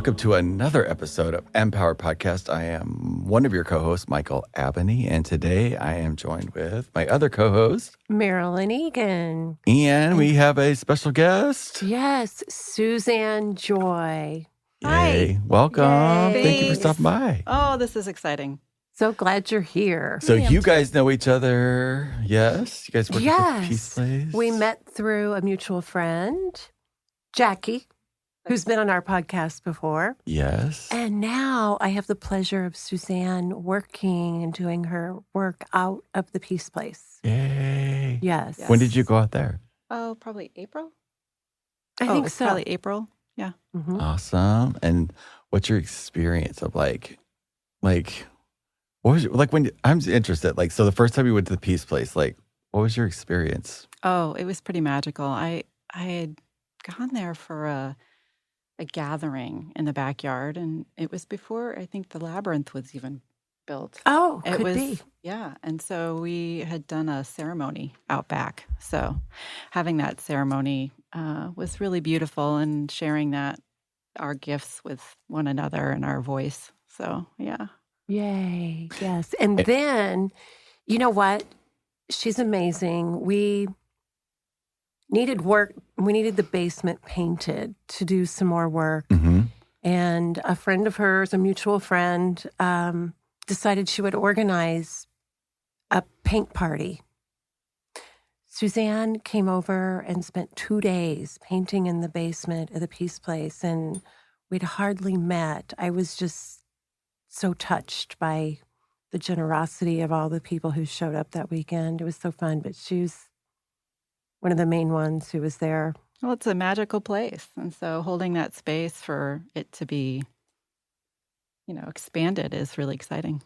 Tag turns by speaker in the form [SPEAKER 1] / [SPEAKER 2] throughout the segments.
[SPEAKER 1] welcome to another episode of Empower Podcast. I am one of your co-hosts, Michael Abney, and today I am joined with my other co-host,
[SPEAKER 2] Marilyn Egan.
[SPEAKER 1] And we have a special guest.
[SPEAKER 2] Yes, Susanne Joie.
[SPEAKER 1] Yay.
[SPEAKER 3] Hi.
[SPEAKER 1] Welcome.
[SPEAKER 2] Yay.
[SPEAKER 1] Thank you for stopping by.
[SPEAKER 3] Oh, this is exciting.
[SPEAKER 2] So glad you're here.
[SPEAKER 1] So you guys know each other, yes? You guys work at the Peace Place?
[SPEAKER 2] We met through a mutual friend, Jackie, who's been on our podcast before.
[SPEAKER 1] Yes.
[SPEAKER 2] And now I have the pleasure of Susanne working and doing her work out of the Peace Place.
[SPEAKER 1] Yay.
[SPEAKER 2] Yes.
[SPEAKER 1] When did you go out there?
[SPEAKER 3] Oh, probably April?
[SPEAKER 2] I think so.
[SPEAKER 3] Probably April. Yeah.
[SPEAKER 2] Mhm.
[SPEAKER 1] Awesome. And what's your experience of like, what was when I'm interested, so the first time you went to the Peace Place, what was your experience?
[SPEAKER 3] Oh, it was pretty magical. I had gone there for a gathering in the backyard, and it was before I think the labyrinth was even built.
[SPEAKER 2] Oh,
[SPEAKER 3] It
[SPEAKER 2] could
[SPEAKER 3] was,
[SPEAKER 2] be.
[SPEAKER 3] Yeah. And so we had done a ceremony out back. So having that ceremony was really beautiful, and sharing that, our gifts with one another and our voice. So, yeah.
[SPEAKER 2] Yay. Yes. And then, you know what? She's amazing. We needed work. We needed the basement painted to do some more work.
[SPEAKER 1] Mm-hmm.
[SPEAKER 2] And a friend of hers, a mutual friend, decided she would organize a paint party. Susanne came over and spent 2 days painting in the basement of the Peace Place, and we'd hardly met. I was just so touched by the generosity of all the people who showed up that weekend. It was so fun, but she was one of the main ones who was there.
[SPEAKER 3] Well, it's a magical place. And so holding that space for it to be, expanded is really exciting.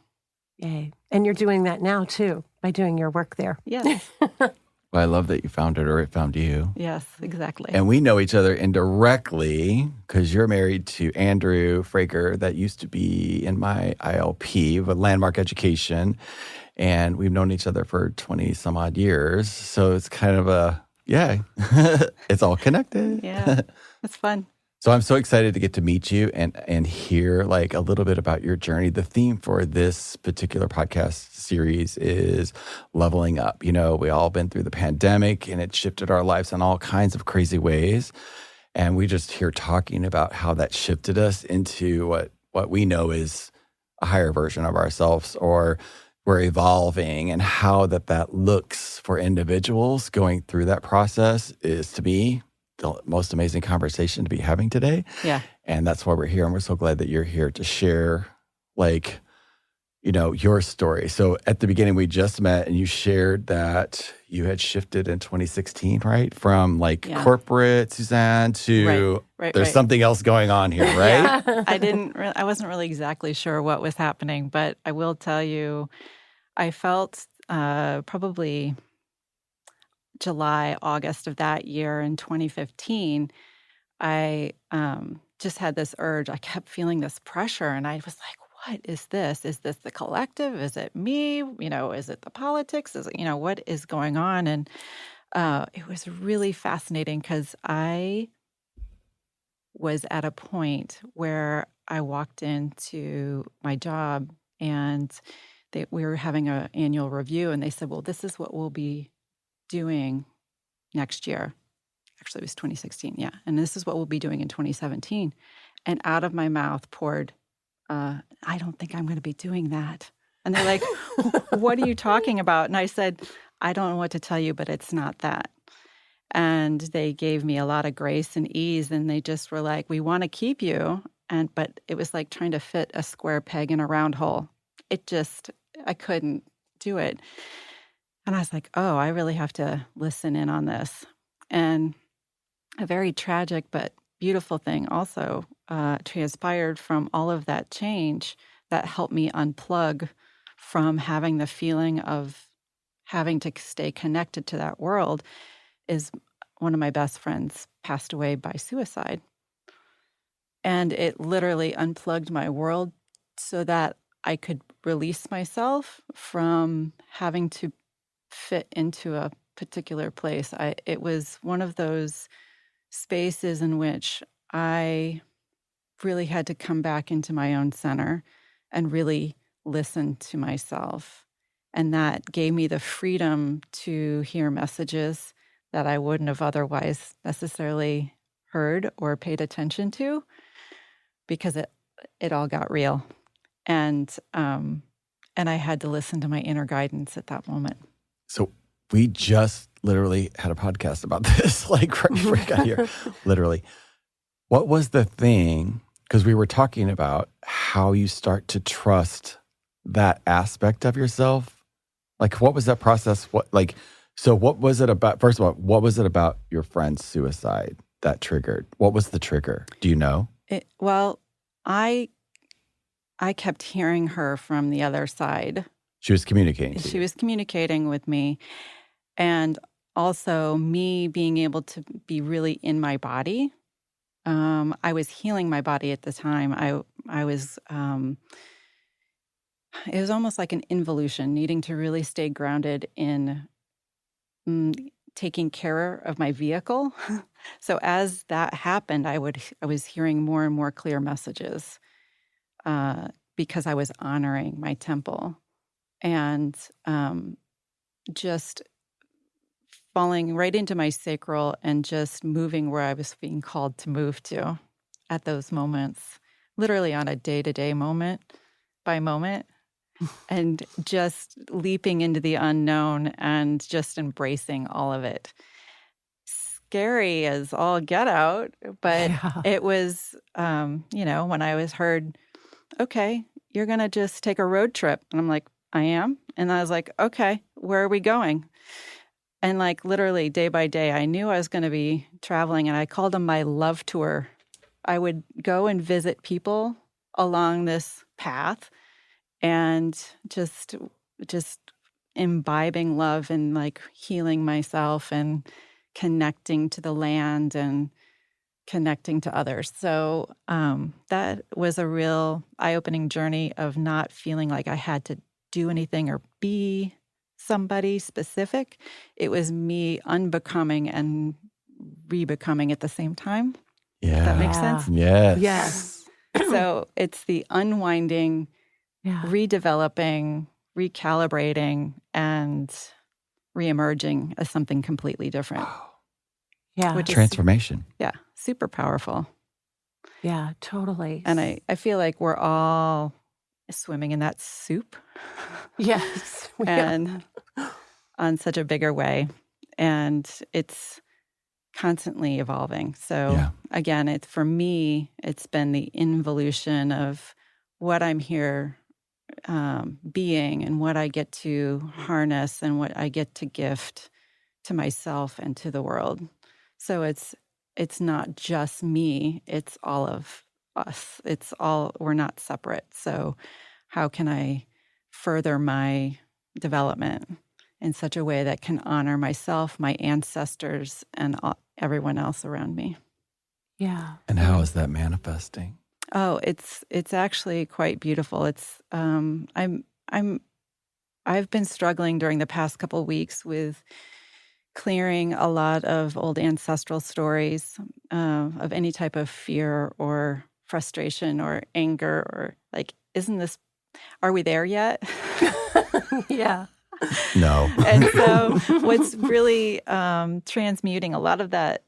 [SPEAKER 2] Yay. And you're doing that now, too, by doing your work there.
[SPEAKER 3] Yes.
[SPEAKER 1] Well, I love that you found it, or it found you.
[SPEAKER 3] Yes, exactly.
[SPEAKER 1] And we know each other indirectly because you're married to Andrew Frager, that used to be in my ILP, with Landmark Education. And we've known each other for 20 some odd years. So it's kind of it's all connected.
[SPEAKER 3] Yeah, it's fun.
[SPEAKER 1] So I'm so excited to get to meet you and hear a little bit about your journey. The theme for this particular podcast series is leveling up. We all been through the pandemic, and it shifted our lives in all kinds of crazy ways. And we just hear talking about how that shifted us into what we know is a higher version of ourselves, or we're evolving, and how that looks for individuals going through that process is, to me, the most amazing conversation to be having today.
[SPEAKER 3] Yeah.
[SPEAKER 1] And that's why we're here. And we're so glad that you're here to share, your story. So at the beginning, we just met, and you shared that you had shifted in 2016, right? From corporate Susanne to there's something else going on here, right?
[SPEAKER 3] Yeah. I wasn't really exactly sure what was happening, but I will tell you, I felt probably July, August of that year in 2015, I just had this urge. I kept feeling this pressure, and I was like, what is this? Is this the collective? Is it me? Is it the politics? Is it, what is going on? And it was really fascinating because I was at a point where I walked into my job, and we were having an annual review, and they said, well, this is what we'll be doing next year. Actually, it was 2016, yeah. And this is what we'll be doing in 2017. And out of my mouth poured, I don't think I'm going to be doing that. And they're like, what are you talking about? And I said, I don't know what to tell you, but it's not that. And they gave me a lot of grace and ease, and they just were like, we want to keep you. But it was like trying to fit a square peg in a round hole. I couldn't do it. And I was like, oh, I really have to listen in on this. And a very tragic but beautiful thing also transpired from all of that change that helped me unplug from having the feeling of having to stay connected to that world. Is one of my best friends passed away by suicide. And it literally unplugged my world so that I could release myself from having to fit into a particular place. It was one of those spaces in which I really had to come back into my own center and really listen to myself. And that gave me the freedom to hear messages that I wouldn't have otherwise necessarily heard or paid attention to, because it all got real. And I had to listen to my inner guidance at that moment.
[SPEAKER 1] So we just literally had a podcast about this, like right before we got here, literally. What was the thing, because we were talking about how you start to trust that aspect of yourself. Like, what was that process? So what was it about, first of all, what was it about your friend's suicide that triggered? What was the trigger? Do you know?
[SPEAKER 3] Well, I kept hearing her from the other side.
[SPEAKER 1] She was communicating.
[SPEAKER 3] She was communicating with me. And also me being able to be really in my body. I was healing my body at the time. I was, it was almost like an involution, needing to really stay grounded in taking care of my vehicle. So as that happened, I was hearing more and more clear messages because I was honoring my temple and just falling right into my sacral and just moving where I was being called to move to at those moments, literally on a day-to-day, moment by moment, and just leaping into the unknown and just embracing all of it. Scary as all get out, but it was, when I was heard, okay, you're going to just take a road trip. And I'm like, I am? And I was like, okay, where are we going? And like literally day by day, I knew I was going to be traveling, and I called them my love tour. I would go and visit people along this path and just imbibing love and like healing myself and connecting to the land and connecting to others. So that was a real eye-opening journey of not feeling like I had to do anything or be somebody specific. It was me unbecoming and rebecoming at the same time.
[SPEAKER 1] Yeah.
[SPEAKER 3] Does that make sense?
[SPEAKER 2] Yes.
[SPEAKER 3] So it's the unwinding, redeveloping, recalibrating, and reemerging as something completely different.
[SPEAKER 2] Yeah.
[SPEAKER 3] Which
[SPEAKER 1] transformation.
[SPEAKER 3] Is, super powerful.
[SPEAKER 2] Yeah, totally.
[SPEAKER 3] And I feel like we're all swimming in that soup.
[SPEAKER 2] Yes.
[SPEAKER 3] And on such a bigger way. And it's constantly evolving. So again, for me, it's been the involution of what I'm here being and what I get to harness and what I get to gift to myself and to the world. So it's not just me, it's all of us. We're not separate. So how can I further my development in such a way that can honor myself, my ancestors, and everyone else around me? Yeah.
[SPEAKER 1] And how is that manifesting?
[SPEAKER 3] Oh, it's actually quite beautiful. It's I've been struggling during the past couple of weeks with clearing a lot of old ancestral stories of any type of fear or frustration or anger or like, are we there yet?
[SPEAKER 2] Yeah.
[SPEAKER 1] No.
[SPEAKER 3] And so what's really transmuting a lot of that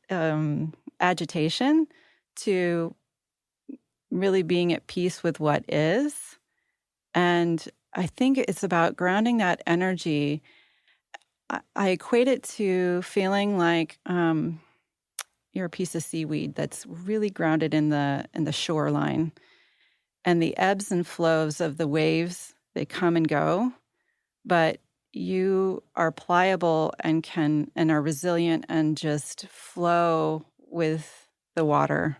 [SPEAKER 3] agitation to really being at peace with what is. And I think it's about grounding that energy. I equate it to feeling like you're a piece of seaweed that's really grounded in the shoreline. And the ebbs and flows of the waves, they come and go, but you are pliable and are resilient and just flow with the water.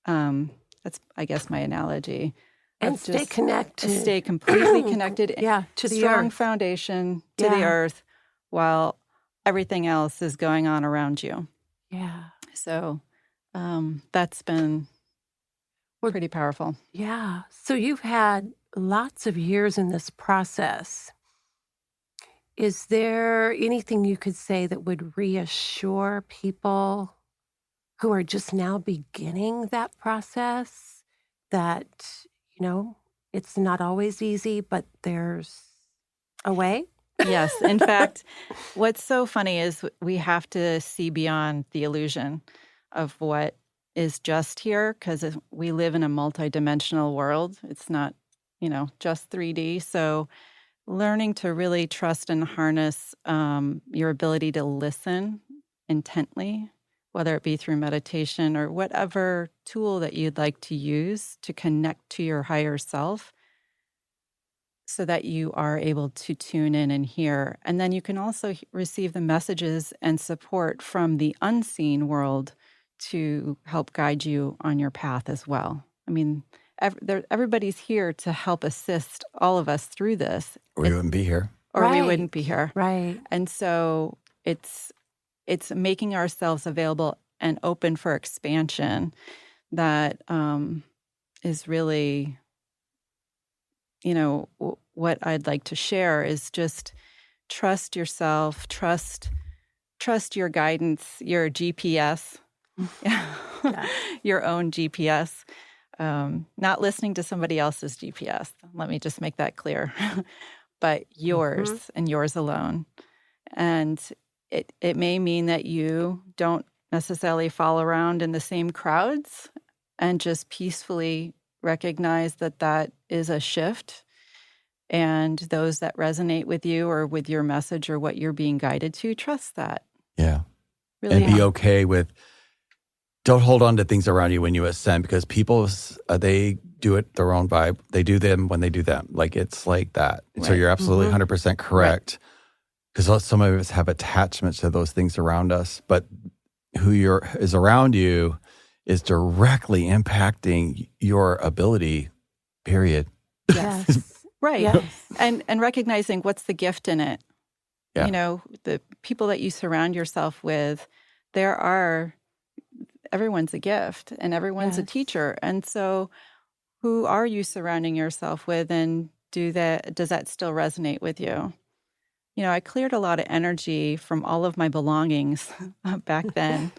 [SPEAKER 3] That's, I guess, my analogy.
[SPEAKER 2] And stay connected.
[SPEAKER 3] Stay completely connected.
[SPEAKER 2] To the
[SPEAKER 3] strong
[SPEAKER 2] earth.
[SPEAKER 3] Foundation to the earth while everything else is going on around you.
[SPEAKER 2] Yeah.
[SPEAKER 3] So that's been pretty powerful.
[SPEAKER 2] Yeah. So you've had lots of years in this process. Is there anything you could say that would reassure people who are just now beginning that process? that, it's not always easy, but there's a way.
[SPEAKER 3] Yes. In fact, what's so funny is we have to see beyond the illusion of what is just here, because we live in a multidimensional world. It's not, just 3D. So learning to really trust and harness your ability to listen intently, whether it be through meditation or whatever tool that you'd like to use to connect to your higher self, so that you are able to tune in and hear. And then you can also receive the messages and support from the unseen world to help guide you on your path as well. I mean, everybody's here to help assist all of us through this.
[SPEAKER 1] Or we wouldn't be here.
[SPEAKER 3] Or we wouldn't be here.
[SPEAKER 2] Right.
[SPEAKER 3] And so it's making ourselves available and open for expansion that is really, what I'd like to share is just trust yourself, trust your guidance, your GPS, your own GPS, not listening to somebody else's GPS. Let me just make that clear, but yours and yours alone. And it may mean that you don't necessarily fall around in the same crowds, and just peacefully recognize that is a shift. And those that resonate with you or with your message or what you're being guided to, trust that.
[SPEAKER 1] Yeah.
[SPEAKER 3] Really.
[SPEAKER 1] And be okay with, don't hold on to things around you when you ascend, because people, they do it their own vibe. They do them when they do them. Like, it's like that. Right. So you're absolutely 100% correct. Because some of us have attachments to those things around us, but who is around you is directly impacting your ability, period.
[SPEAKER 2] Yes.
[SPEAKER 3] Right.
[SPEAKER 2] Yes.
[SPEAKER 3] And recognizing what's the gift in it.
[SPEAKER 1] Yeah.
[SPEAKER 3] The people that you surround yourself with, everyone's a gift and everyone's a teacher. And so who are you surrounding yourself with, and does that still resonate with you? I cleared a lot of energy from all of my belongings back then.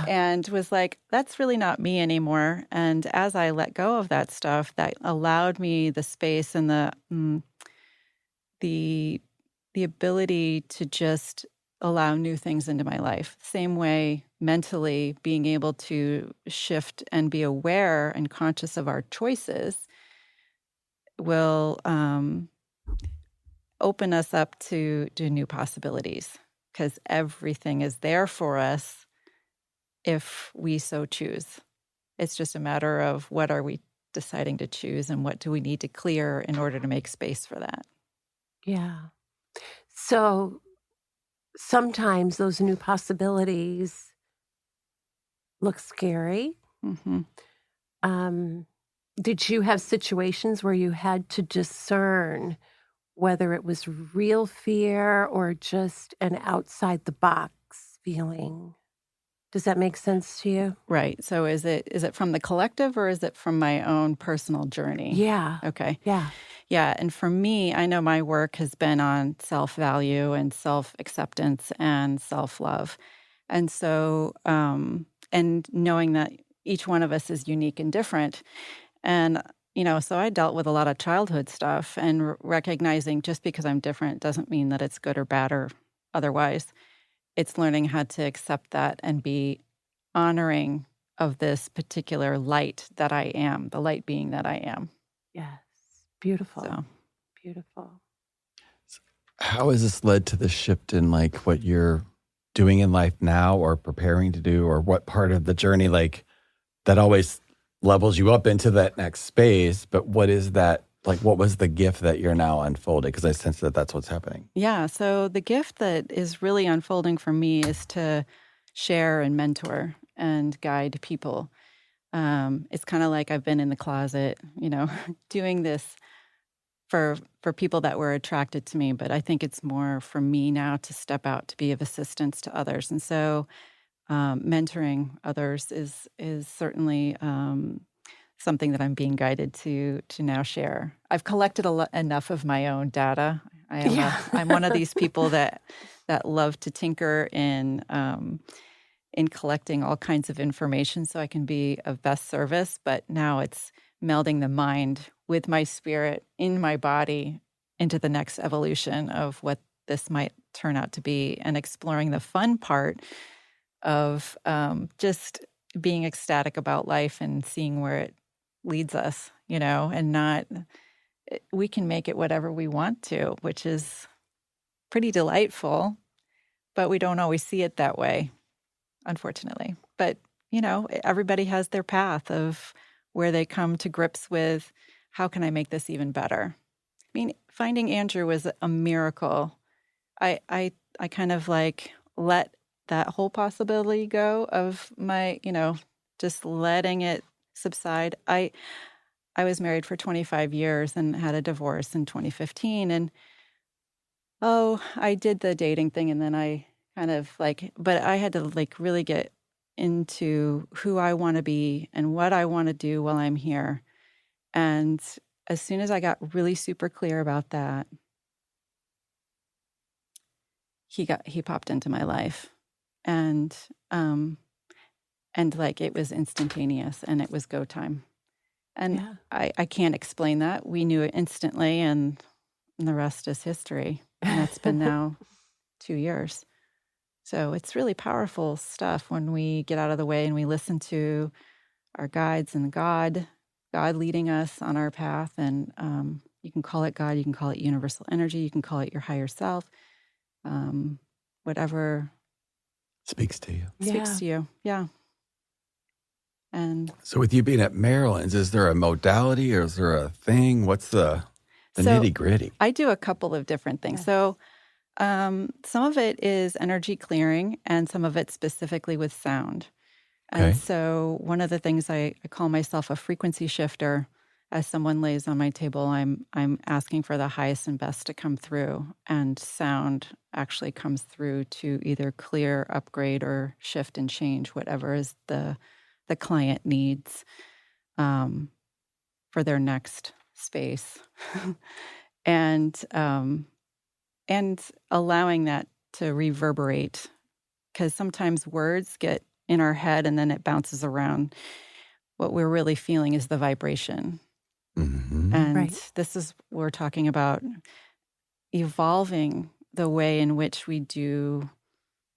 [SPEAKER 3] And was like, that's really not me anymore. And as I let go of that stuff, that allowed me the space and the ability to just allow new things into my life. Same way, mentally, being able to shift and be aware and conscious of our choices will open us up to new possibilities, because everything is there for us if we so choose. It's just a matter of what are we deciding to choose and what do we need to clear in order to make space for that.
[SPEAKER 2] Yeah. So sometimes those new possibilities look scary. Did you have situations where you had to discern whether it was real fear or just an outside the box feeling? Does that make sense to you?
[SPEAKER 3] Right. So is it from the collective, or is it from my own personal journey?
[SPEAKER 2] Yeah.
[SPEAKER 3] Okay.
[SPEAKER 2] Yeah.
[SPEAKER 3] Yeah. And for me, I know my work has been on self-value and self-acceptance and self-love. And so, and knowing that each one of us is unique and different. And so I dealt with a lot of childhood stuff, and recognizing just because I'm different doesn't mean that it's good or bad or otherwise. It's learning how to accept that and be honoring of this particular light that I am, the light being that I am.
[SPEAKER 2] Yes. Beautiful.
[SPEAKER 3] So.
[SPEAKER 2] Beautiful.
[SPEAKER 1] How has this led to the shift in like what you're doing in life now or preparing to do, or what part of the journey like that always levels you up into that next space? But what is that? Like, what was the gift that you're now unfolding? Because I sense that that's what's happening.
[SPEAKER 3] Yeah. So the gift that is really unfolding for me is to share and mentor and guide people. It's kind of like I've been in the closet, doing this for people that were attracted to me. But I think it's more for me now to step out to be of assistance to others. And so mentoring others is certainly something that I'm being guided to now share. I've collected enough of my own data. I'm one of these people that love to tinker in collecting all kinds of information so I can be of best service. But now it's melding the mind with my spirit in my body into the next evolution of what this might turn out to be, and exploring the fun part of just being ecstatic about life and seeing where it leads us, and not, we can make it whatever we want to, which is pretty delightful, but we don't always see it that way, unfortunately. But, everybody has their path of where they come to grips with, how can I make this even better? I mean, finding Andrew was a miracle. I kind of like let that whole possibility go of my, just letting it subside. I was married for 25 years and had a divorce in 2015. And, I did the dating thing, and then I kind of but I had to really get into who I want to be and what I want to do while I'm here. And as soon as I got really super clear about that, he popped into my life, and it was instantaneous, and it was go time. And
[SPEAKER 2] Yeah.
[SPEAKER 3] I can't explain that. We knew it instantly, and the rest is history. And that's been now 2 years. So it's really powerful stuff when we get out of the way and we listen to our guides and God leading us on our path. And you can call it God, you can call it universal energy, you can call it your higher self, whatever
[SPEAKER 1] Speaks to you.
[SPEAKER 3] speaks to you. Yeah. And
[SPEAKER 1] So with you being at Maryland's, is there a modality or is there a thing? What's the nitty gritty?
[SPEAKER 3] I do a couple of different things.
[SPEAKER 2] Yeah.
[SPEAKER 3] So some of it is energy clearing, and some of it specifically with sound. And
[SPEAKER 1] Okay.
[SPEAKER 3] so one of the things I call myself a frequency shifter. As someone lays on my table, I'm asking for the highest and best to come through, and sound actually comes through to either clear, upgrade, or shift and change whatever is the client needs for their next space. And allowing that to reverberate, because sometimes words get in our head and then it bounces around. What we're really feeling is the vibration.
[SPEAKER 1] Mm-hmm.
[SPEAKER 3] And
[SPEAKER 2] Right.
[SPEAKER 3] this is, we're talking about evolving the way in which we do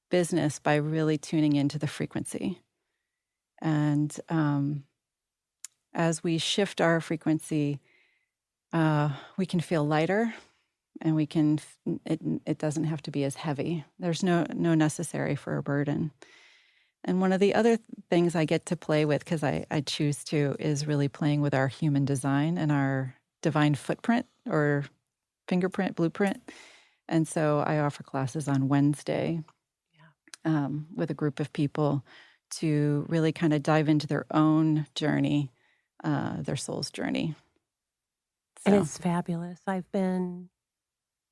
[SPEAKER 3] business by really tuning into the frequency. And as we shift our frequency, we can feel lighter, and we can, it doesn't have to be as heavy. There's no necessary for a burden. And one of the other things I get to play with, because I choose to, is really playing with our human design and our divine footprint or fingerprint, blueprint. And so I offer classes on Wednesday with a group of people to really kind of dive into their own journey, their soul's journey.
[SPEAKER 2] And
[SPEAKER 3] So,
[SPEAKER 2] it's fabulous. I've been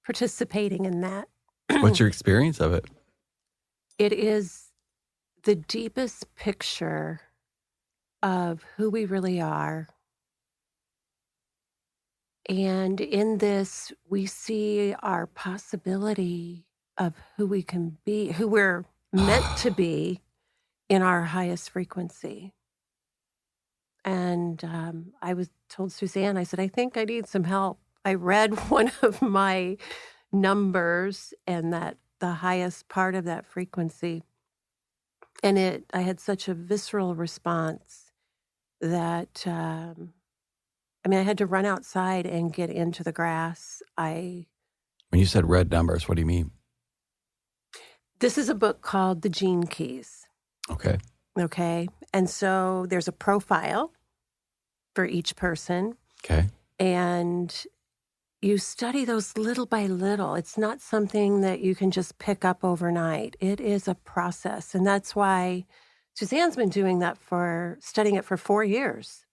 [SPEAKER 2] participating in that.
[SPEAKER 1] What's your experience of it?
[SPEAKER 2] It is the deepest picture of who we really are. And in this, we see our possibility of who we can be, who we're meant to be in our highest frequency. And I was told Susanne, I said, I think I need some help. I read one of my numbers and that the highest part of that frequency. And I had such a visceral response that, I had to run outside and get into the grass.
[SPEAKER 1] When you said red numbers, what do you mean?
[SPEAKER 2] This is a book called The Gene Keys.
[SPEAKER 1] Okay.
[SPEAKER 2] Okay. And so there's a profile for each person.
[SPEAKER 1] Okay.
[SPEAKER 2] And you study those little by little. It's not something that you can just pick up overnight. It is a process. And that's why Suzanne's been studying it for 4 years.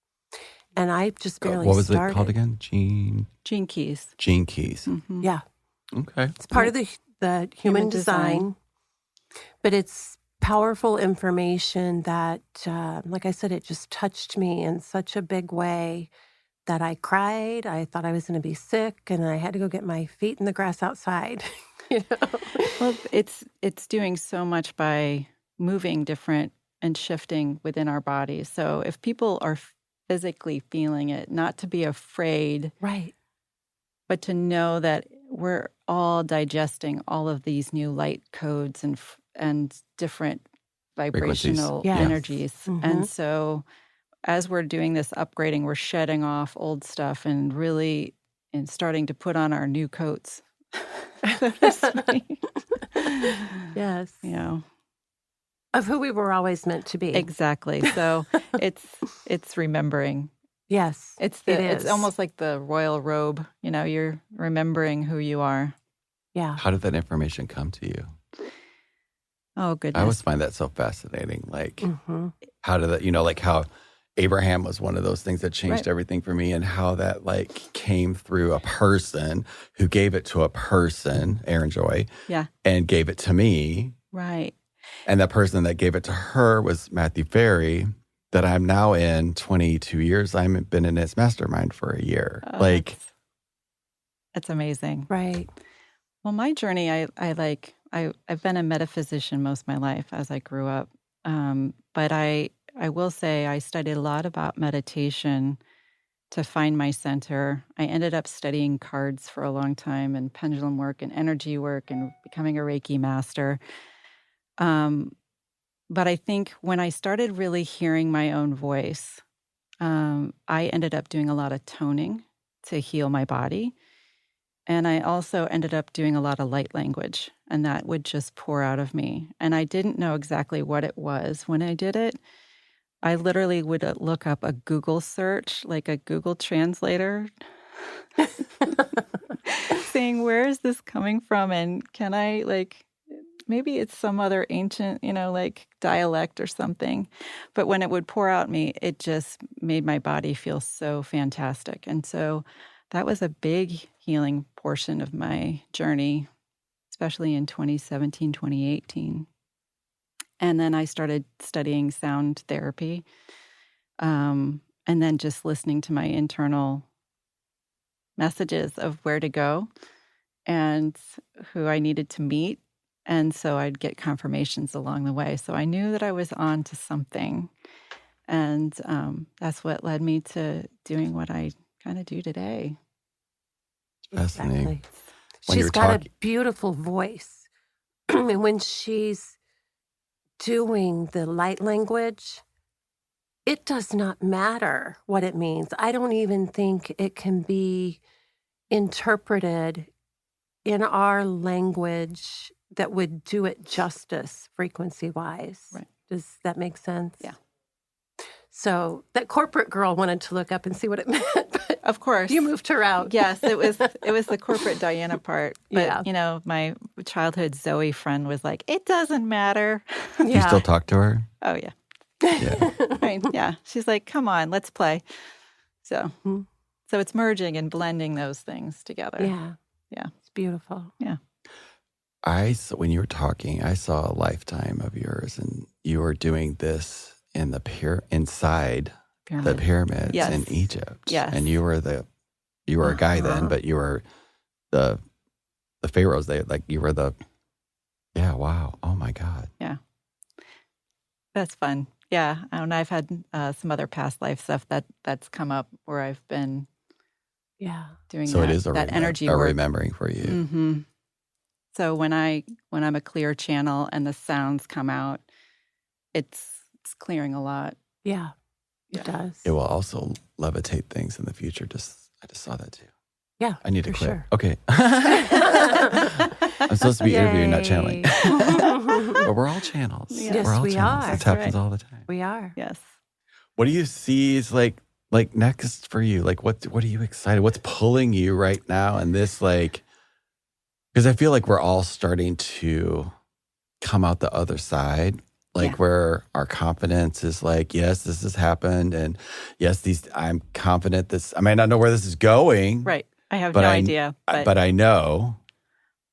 [SPEAKER 2] And I just barely started.
[SPEAKER 1] What was it called again?
[SPEAKER 3] Gene Keys.
[SPEAKER 1] Gene Keys.
[SPEAKER 3] Mm-hmm.
[SPEAKER 2] Yeah.
[SPEAKER 1] Okay.
[SPEAKER 2] It's part of the human design. But it's powerful information that, like I said, it just touched me in such a big way that I cried. I thought I was going to be sick, and I had to go get my feet in the grass outside.
[SPEAKER 3] Well, it's doing so much by moving different and shifting within our bodies. So if people are physically feeling it, not to be afraid,
[SPEAKER 2] Right.
[SPEAKER 3] but to know that we're all digesting all of these new light codes and different vibrational
[SPEAKER 1] Frequencies.
[SPEAKER 2] Yes.
[SPEAKER 3] energies.
[SPEAKER 2] Mhm.
[SPEAKER 3] And so as we're doing this upgrading, we're shedding off old stuff and really and starting to put on our new coats, so to speak.
[SPEAKER 2] Yes.
[SPEAKER 3] You know,
[SPEAKER 2] Of who we were always meant to be.
[SPEAKER 3] exactly. So it's remembering.
[SPEAKER 2] Yes.
[SPEAKER 3] It's
[SPEAKER 2] is.
[SPEAKER 3] almost like the royal robe. You know, you're remembering who you are.
[SPEAKER 2] Yeah.
[SPEAKER 1] How did that information come to you?
[SPEAKER 3] Oh
[SPEAKER 1] I
[SPEAKER 3] goodness.
[SPEAKER 1] always find that so fascinating. Like,
[SPEAKER 2] Mm-hmm.
[SPEAKER 1] how did that, like how Abraham was one of those things that changed
[SPEAKER 3] Right.
[SPEAKER 1] everything for me, and how that like came through a person who gave it to a person, Aaron Joy,
[SPEAKER 3] Yeah.
[SPEAKER 1] and gave it to me.
[SPEAKER 3] Right.
[SPEAKER 1] And that person that gave it to her was Matthew Ferry, that I'm now in 22 years. I've been in his mastermind for a year.
[SPEAKER 3] Oh,
[SPEAKER 1] Like,
[SPEAKER 3] that's amazing.
[SPEAKER 2] Right.
[SPEAKER 3] Well, my journey, I've been a metaphysician most of my life as I grew up. But I will say I studied a lot about meditation to find my center. I ended up studying cards for a long time and pendulum work and energy work and becoming a Reiki master. But I think when I started really hearing my own voice, I ended up doing a lot of toning to heal my body. And I also ended up doing a lot of light language, and that would just pour out of me. And I didn't know exactly what it was when I did it. I literally would look up a Google search, like a Google translator, saying, where is this coming from? And can I, like, maybe it's some other ancient, like dialect or something. But when it would pour out me, it just made my body feel so fantastic. And so that was a big healing portion of my journey, especially in 2017, 2018. And then I started studying sound therapy, and then just listening to my internal messages of where to go and who I needed to meet. And so I'd get confirmations along the way. So I knew that I was on to something. And that's what led me to doing what I kind of do today.
[SPEAKER 1] fascinating.
[SPEAKER 2] Exactly.
[SPEAKER 1] When you
[SPEAKER 2] She's
[SPEAKER 1] were
[SPEAKER 2] got
[SPEAKER 1] talking-
[SPEAKER 2] a beautiful voice. And when she's doing the light language, it does not matter what it means. I don't even think it can be interpreted in our language that would do it justice frequency-wise.
[SPEAKER 3] Right.
[SPEAKER 2] Does that make sense?
[SPEAKER 3] Yeah.
[SPEAKER 2] So that corporate girl wanted to look up and see what it meant, but
[SPEAKER 3] Of course.
[SPEAKER 2] you moved her out.
[SPEAKER 3] Yes, it was the corporate Diana part. But,
[SPEAKER 2] Yeah.
[SPEAKER 3] My childhood Zoe friend was like, it doesn't matter.
[SPEAKER 1] Do you still talk to her?
[SPEAKER 3] Oh, yeah.
[SPEAKER 1] Yeah.
[SPEAKER 3] Right. Yeah. She's like, come on, let's play. So,
[SPEAKER 2] Mhm.
[SPEAKER 3] so it's merging and blending those things together.
[SPEAKER 2] Yeah.
[SPEAKER 3] Yeah.
[SPEAKER 2] It's beautiful.
[SPEAKER 1] When you were talking, I saw a lifetime of yours, and you were doing this in the inside the pyramids
[SPEAKER 3] Yes.
[SPEAKER 1] in Egypt.
[SPEAKER 3] Yes.
[SPEAKER 1] And you were a guy then, but you were the pharaohs. You were the, yeah, wow. Oh my God.
[SPEAKER 3] Yeah. That's fun. Yeah. And I've had some other past life stuff that's come up where I've been doing
[SPEAKER 1] So
[SPEAKER 3] that,
[SPEAKER 1] it is
[SPEAKER 3] that energy
[SPEAKER 1] a
[SPEAKER 3] work.
[SPEAKER 1] remembering for you.
[SPEAKER 3] Mm-hmm. So when I'm a clear channel and the sounds come out, it's clearing a lot.
[SPEAKER 2] Yeah. It does.
[SPEAKER 1] It will also levitate things in the future. I just saw that too.
[SPEAKER 2] Yeah.
[SPEAKER 1] I need to
[SPEAKER 2] for
[SPEAKER 1] quit.
[SPEAKER 2] sure.
[SPEAKER 1] Okay. I'm supposed to be interviewing, not channeling. But we're all channels.
[SPEAKER 2] Yes,
[SPEAKER 1] we're all
[SPEAKER 2] we
[SPEAKER 1] channels.
[SPEAKER 2] are.
[SPEAKER 1] This
[SPEAKER 3] That's
[SPEAKER 1] happens
[SPEAKER 3] right.
[SPEAKER 1] all the time.
[SPEAKER 2] We are.
[SPEAKER 3] Yes.
[SPEAKER 1] What do you see is like next for you? Like what are you excited? What's pulling you right now? And this because I feel like we're all starting to come out the other side. Where our confidence is like, yes, this has happened. And yes, I'm confident I might not know where this is going.
[SPEAKER 3] Right. I have no idea.
[SPEAKER 1] But I know.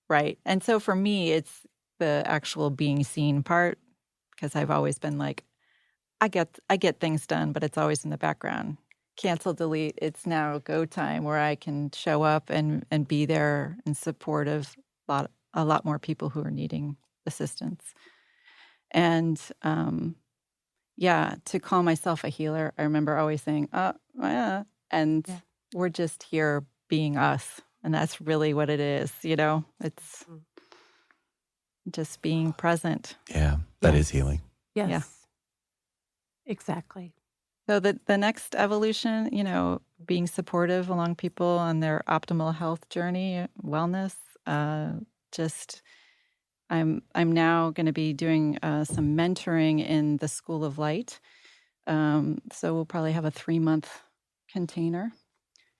[SPEAKER 3] Right. And so for me, it's the actual being seen part, because I've always been like, I get things done, but it's always in the background. Cancel, delete. It's now go time where I can show up and be there in support of a lot more people who are needing assistance. And, to call myself a healer, I remember always saying, and
[SPEAKER 2] Yeah.
[SPEAKER 3] we're just here being us. And that's really what it is, it's just being present.
[SPEAKER 1] Yeah, that
[SPEAKER 2] Yes.
[SPEAKER 1] is healing.
[SPEAKER 2] Yes.
[SPEAKER 3] Yeah.
[SPEAKER 2] Exactly.
[SPEAKER 3] So the next evolution, being supportive along people on their optimal health journey, wellness, just I'm now going to be doing some mentoring in the School of Light. So we'll probably have a 3-month container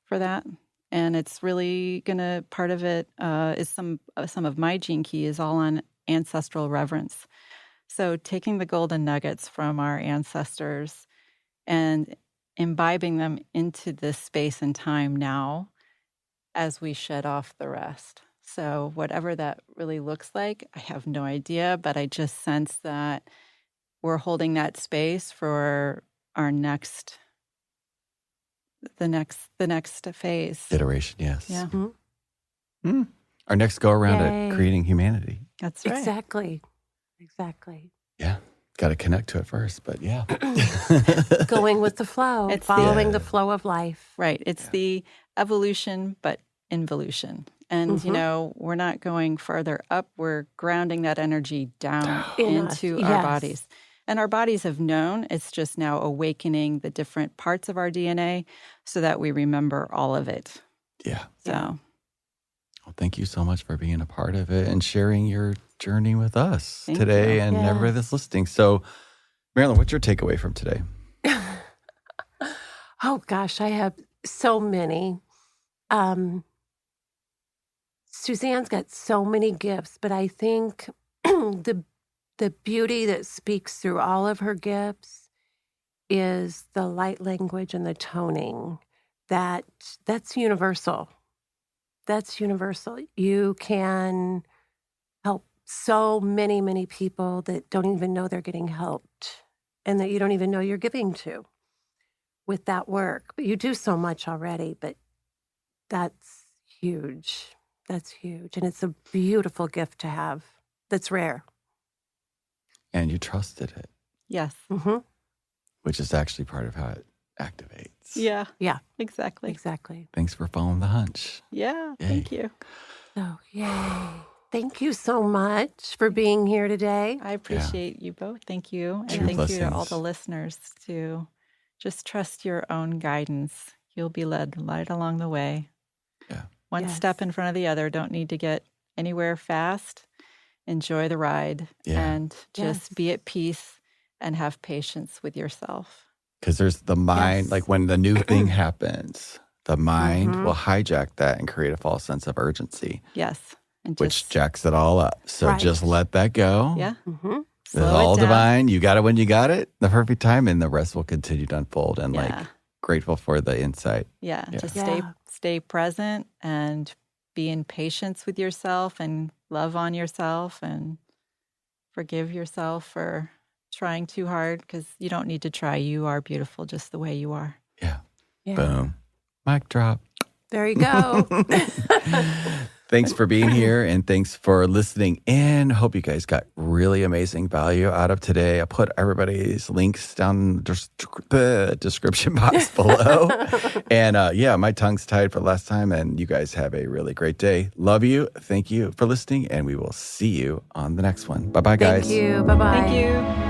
[SPEAKER 3] for that. And it's really going to, part of it is some of my gene key is all on ancestral reverence. So taking the golden nuggets from our ancestors and imbibing them into this space and time now as we shed off the rest. So whatever that really looks like, I have no idea, but I just sense that we're holding that space for our the next phase.
[SPEAKER 1] Iteration, yes.
[SPEAKER 3] Yeah,
[SPEAKER 1] Our next go around
[SPEAKER 2] Yay.
[SPEAKER 1] at creating humanity.
[SPEAKER 3] that's right.
[SPEAKER 2] Exactly.
[SPEAKER 1] Yeah. Got to connect to it first, but yeah.
[SPEAKER 2] Going with the flow,
[SPEAKER 3] It's
[SPEAKER 2] following
[SPEAKER 1] the-
[SPEAKER 2] the flow of life.
[SPEAKER 3] Right. It's the evolution, but involution. And, we're not going further up. We're grounding that energy down
[SPEAKER 2] In us,
[SPEAKER 3] into our
[SPEAKER 2] yes.
[SPEAKER 3] bodies. And our bodies have known. It's just now awakening the different parts of our DNA so that we remember all of it.
[SPEAKER 1] Yeah.
[SPEAKER 3] So,
[SPEAKER 1] Well, thank you so much for being a part of it and sharing your journey with us
[SPEAKER 3] Thank
[SPEAKER 1] today
[SPEAKER 3] you.
[SPEAKER 1] and
[SPEAKER 2] Yes.
[SPEAKER 1] everybody that's listening. So, Marilyn, what's your takeaway from today?
[SPEAKER 2] Oh gosh, I have so many. Suzanne's got so many gifts, but I think the beauty that speaks through all of her gifts is the light language and the toning. That's universal. That's universal. You can help so many, many people that don't even know they're getting helped and that you don't even know you're giving to with that work. But you do so much already, but that's huge. That's huge. And it's a beautiful gift to have that's rare.
[SPEAKER 1] And you trusted it,
[SPEAKER 3] yes.
[SPEAKER 2] Mm-hmm.
[SPEAKER 1] which is actually part of how it activates.
[SPEAKER 3] Yeah.
[SPEAKER 2] Yeah.
[SPEAKER 3] Exactly.
[SPEAKER 2] Exactly.
[SPEAKER 1] Thanks for following the hunch.
[SPEAKER 3] Yeah.
[SPEAKER 1] Yay.
[SPEAKER 3] Thank you.
[SPEAKER 2] So, yay. Thank you so much for being here today.
[SPEAKER 3] I appreciate you both. Thank you. And
[SPEAKER 1] True
[SPEAKER 3] thank you to all
[SPEAKER 1] blessings.
[SPEAKER 3] the listeners to just trust your own guidance. You'll be led right along the way.
[SPEAKER 1] Yeah.
[SPEAKER 3] One
[SPEAKER 2] Yes.
[SPEAKER 3] step in front of the other. Don't need to get anywhere fast. Enjoy the ride
[SPEAKER 1] Yeah.
[SPEAKER 3] and just
[SPEAKER 2] Yes.
[SPEAKER 3] be at peace and have patience with yourself.
[SPEAKER 1] Because there's the mind,
[SPEAKER 2] Yes.
[SPEAKER 1] like when the new thing happens, the mind
[SPEAKER 2] Mhm.
[SPEAKER 1] will hijack that and create a false sense of urgency,
[SPEAKER 3] Yes. And
[SPEAKER 1] which
[SPEAKER 3] just,
[SPEAKER 1] jacks it all up. So
[SPEAKER 2] Right.
[SPEAKER 1] just let that go.
[SPEAKER 3] yeah,
[SPEAKER 2] Mm-hmm.
[SPEAKER 1] It's
[SPEAKER 3] slow
[SPEAKER 1] all
[SPEAKER 3] it down.
[SPEAKER 1] divine. You got it when you got it, the perfect time, and the rest will continue to unfold. And
[SPEAKER 3] Yeah.
[SPEAKER 1] like grateful for the insight.
[SPEAKER 3] Yeah.
[SPEAKER 1] Yeah.
[SPEAKER 3] Just
[SPEAKER 2] Yeah.
[SPEAKER 3] stay present and be in patience with yourself and love on yourself and forgive yourself for trying too hard because you don't need to try. You are beautiful just the way you are.
[SPEAKER 1] Yeah.
[SPEAKER 2] Yeah.
[SPEAKER 1] Boom. Mic drop.
[SPEAKER 2] There you go.
[SPEAKER 1] Thanks for being here and thanks for listening in. Hope you guys got really amazing value out of today. I put everybody's links down in the description box below. And yeah, my tongue's tied for the last time. And you guys have a really great day. Love you. Thank you for listening. And we will see you on the next one. Bye-bye, guys.
[SPEAKER 2] Thank you. Bye-bye.
[SPEAKER 3] Thank you.